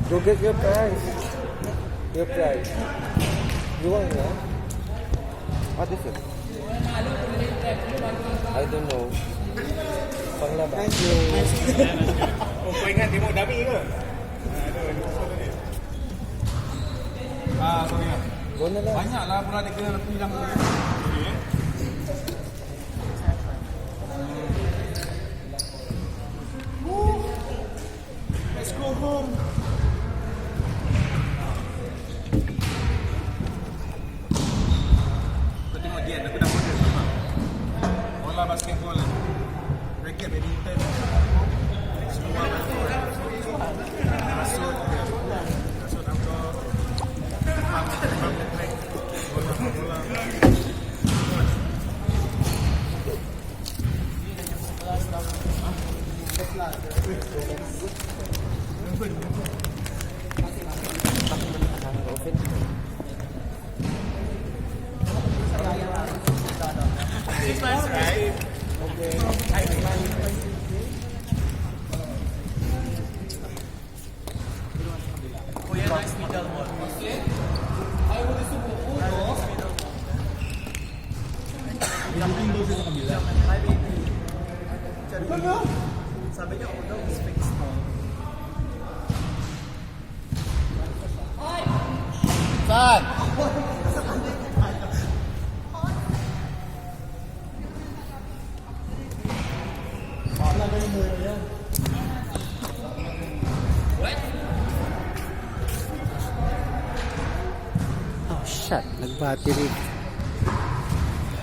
Go get your prize. Your prize. You want that? What is it? I don't know. Panglaba. Thank you. Kau ingat demo Dabi ke? Sorry lah. Go na lang. Banyaklah pula dia kena hilang. Let's go home. Kau tengok dia, aku dah order sama. Bola basketball, racket badminton. Semua kasut outdoor. Bola. It's nice, right? Okay. Kuya, nice middle one. Okay. Ay, wala subuko, no? Ilang window sa kabila? Ano? Sabi niya, ako daw, specs mo. Saan? Oh, shit. Nag-battery.